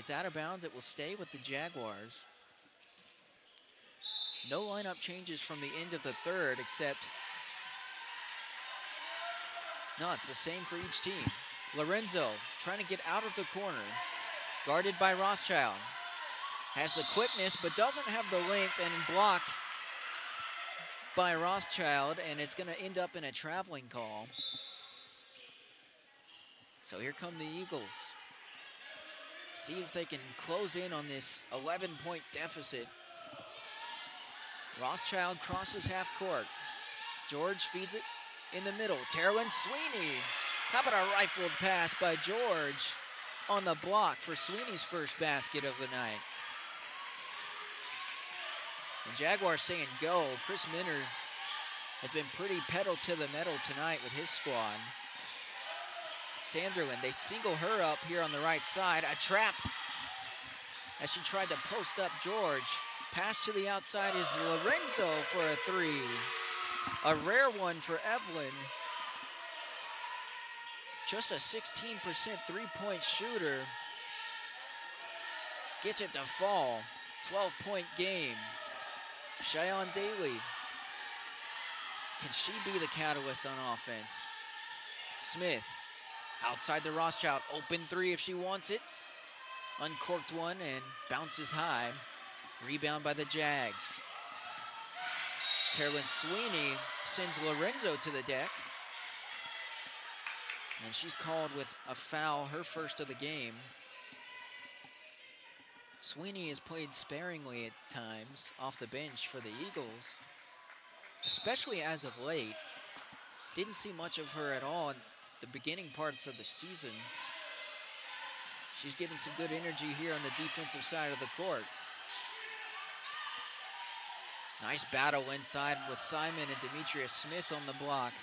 It's out of bounds. It will stay with the Jaguars. No lineup changes from the end of the third, except no, it's the same for each team. Lorenzo trying to get out of the corner, guarded by Rothschild. Has the quickness, but doesn't have the length, and blocked by Rothschild, and it's going to end up in a traveling call. So here come the Eagles. See if they can close in on this 11-point deficit. Rothschild crosses half court. George feeds it in the middle. Terrell Sweeney. How about a rifled pass by George on the block for Sweeney's first basket of the night. The Jaguars saying go. Chris Minner has been pretty pedal to the metal tonight with his squad. Sanderlin, they single her up here on the right side. A trap as she tried to post up George. Pass to the outside is Lorenzo for a three. A rare one for Evelyn. Just a 16% three-point shooter. Gets it to fall. 12-point game. Cheyenne Daly. Can she be the catalyst on offense? Smith. Outside the Rothschild. Open three if she wants it. Uncorked one and bounces high. Rebound by the Jags. Terrell Sweeney sends Lorenzo to the deck. And she's called with a foul, her first of the game. Sweeney has played sparingly at times off the bench for the Eagles, especially as of late. Didn't see much of her at all in the beginning parts of the season. She's given some good energy here on the defensive side of the court. Nice battle inside with Simon and Demetrius Smith on the block.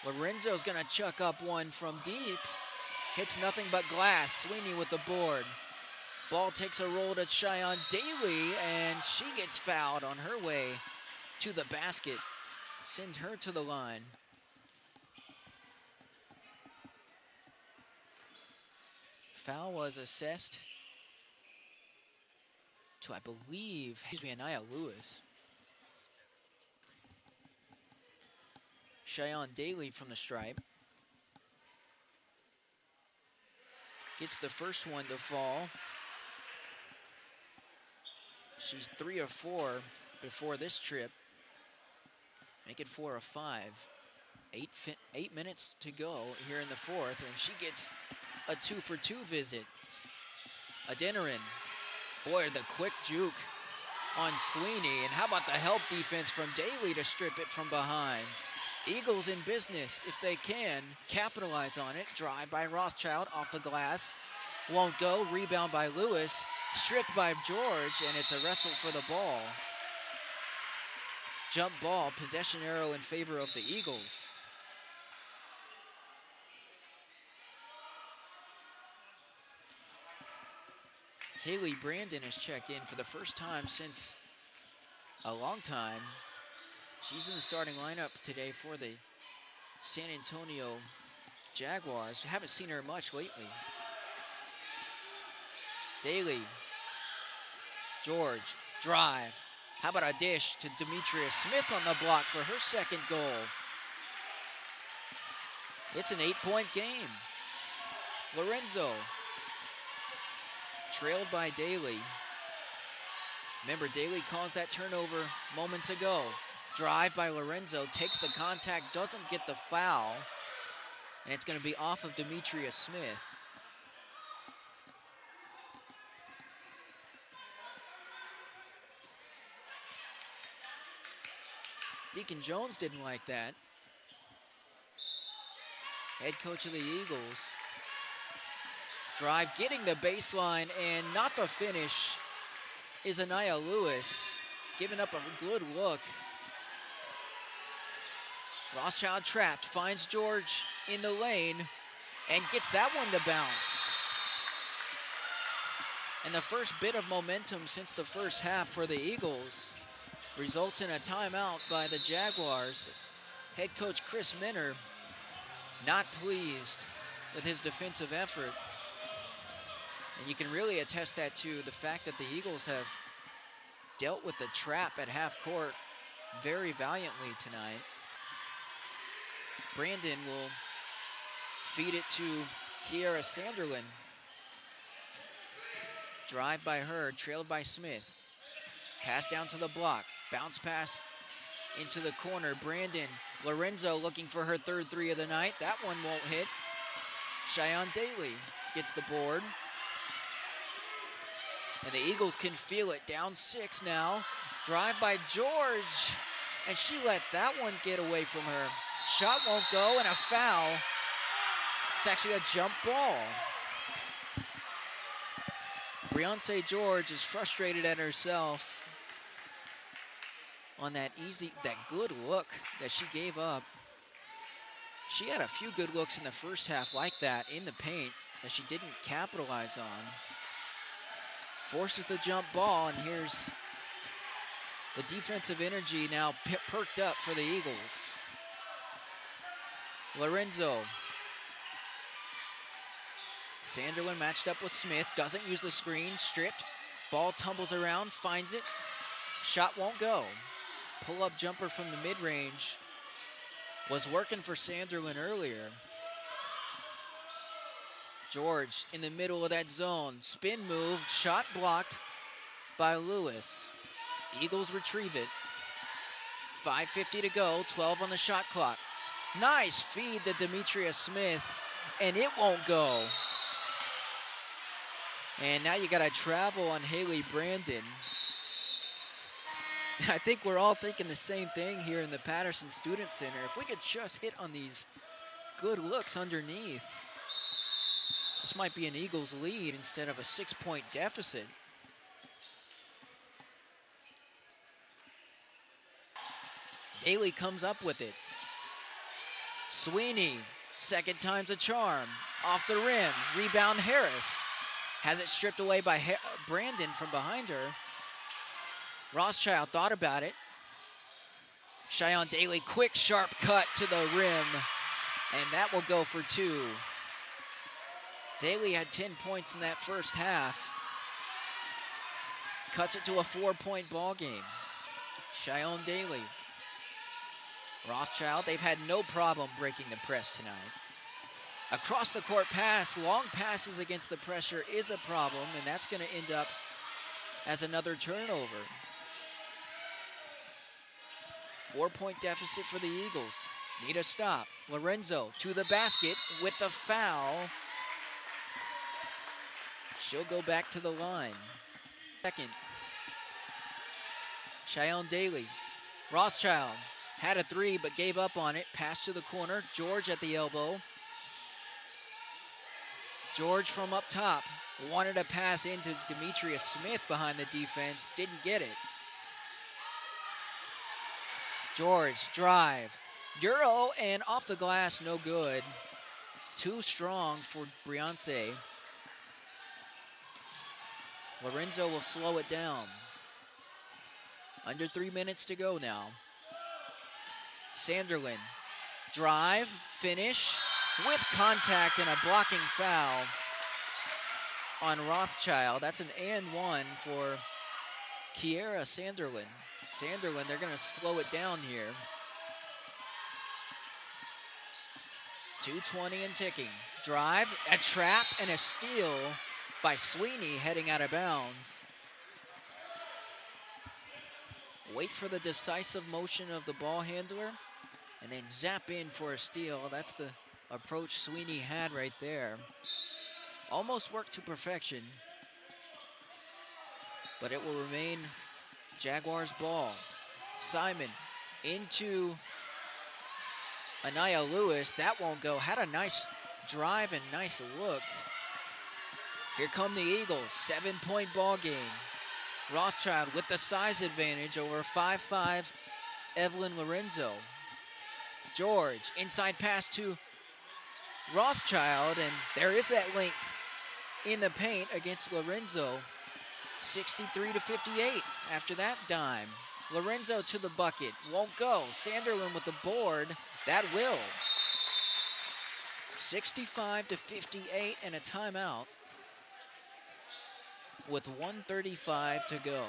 Lorenzo's gonna chuck up one from deep. Hits nothing but glass. Sweeney with the board. Ball takes a roll to Cheyenne Daly, and she gets fouled on her way to the basket. Sends her to the line. Foul was assessed to, I believe, Anaya Lewis. Cheyenne Daly from the stripe. Gets the first one to fall. She's 3 of 4 before this trip. Make it 4 of 5. 8 minutes to go here in the fourth, and she gets a 2-for-2 visit. Adeniran. Boy, the quick juke on Sweeney. And how about the help defense from Daly to strip it from behind? Eagles in business if they can capitalize on it. Drive by Rothschild off the glass. Won't go. Rebound by Lewis. Stripped by George, and it's a wrestle for the ball. Jump ball, possession arrow in favor of the Eagles. Haley Brandon has checked in for the first time since a long time. She's in the starting lineup today for the San Antonio Jaguars. Haven't seen her much lately. Daly. George. Drive. How about a dish to Demetrius Smith on the block for her second goal? It's an 8-point game. Lorenzo. Trailed by Daly. Remember, Daly caused that turnover moments ago. Drive by Lorenzo, takes the contact, doesn't get the foul, and it's going to be off of Demetrius Smith. Deacon Jones didn't like that. Head coach of the Eagles. Drive, getting the baseline, and not the finish is Anaya Lewis, giving up a good look. Rothschild trapped, finds George in the lane, and gets that one to bounce. And the first bit of momentum since the first half for the Eagles results in a timeout by the Jaguars. Head coach Chris Minner not pleased with his defensive effort. And you can really attest that to the fact that the Eagles have dealt with the trap at half court very valiantly tonight. Brandon will feed it to Kiera Sanderlin. Drive by her, trailed by Smith. Pass down to the block. Bounce pass into the corner. Brandon Lorenzo looking for her third three of the night. That one won't hit. Cheyenne Daly gets the board. And the Eagles can feel it. Down 6 now. Drive by George. And she let that one get away from her. Shot won't go, and a foul. It's actually a jump ball. Briance George is frustrated at herself on that good look that she gave up. She had a few good looks in the first half like that in the paint that she didn't capitalize on. Forces the jump ball, and here's the defensive energy now perked up for the Eagles. Lorenzo. Sanderlin matched up with Smith, doesn't use the screen, stripped. Ball tumbles around, finds it. Shot won't go. Pull-up jumper from the mid-range was working for Sanderlin earlier. George in the middle of that zone. Spin move, shot blocked by Lewis. Eagles retrieve it. 5:50 to go, 12 on the shot clock. Nice feed to Demetria Smith, and it won't go. And now you got to travel on Haley Brandon. I think we're all thinking the same thing here in the Patterson Student Center. If we could just hit on these good looks underneath, this might be an Eagles lead instead of a 6-point deficit. Daly comes up with it. Sweeney, second time's a charm. Off the rim, rebound Harris. Has it stripped away by Brandon from behind her. Rothschild thought about it. Cheyenne Daly, quick, sharp cut to the rim. And that will go for 2. Daly had 10 points in that first half. Cuts it to a 4-point ball game. Cheyenne Daly. Rothschild, they've had no problem breaking the press tonight. Across the court pass, long passes against the pressure is a problem, and that's going to end up as another turnover. 4-point deficit for the Eagles. Need a stop. Lorenzo to the basket with the foul. She'll go back to the line. Second. Cheyenne Daly. Rothschild had a 3 but gave up on it. Pass to the corner. George at the elbow. George from up top. Wanted a pass into Demetria Smith behind the defense. Didn't get it. George, drive. Euro and off the glass, no good. Too strong for Briance. Lorenzo will slow it down. Under 3 minutes to go now. Sanderlin, drive, finish, with contact and a blocking foul on Rothschild. That's an and 1 for Kiera Sanderlin. Sanderlin, they're going to slow it down here. 2:20 and ticking. Drive, a trap, and a steal by Sweeney heading out of bounds. Wait for the decisive motion of the ball handler and then zap in for a steal. That's the approach Sweeney had right there. Almost worked to perfection, but it will remain Jaguars ball. Simon into Anaya Lewis. That won't go. Had a nice drive and nice look. Here come the Eagles. 7-point ball game. Rothschild with the size advantage over 5'5" Evelyn Lorenzo. George, inside pass to Rothschild, and there is that length in the paint against Lorenzo. 63-58 after that dime. Lorenzo to the bucket, won't go. Sanderlin with the board, that will. 65-58 and a timeout. with 1:35 to go.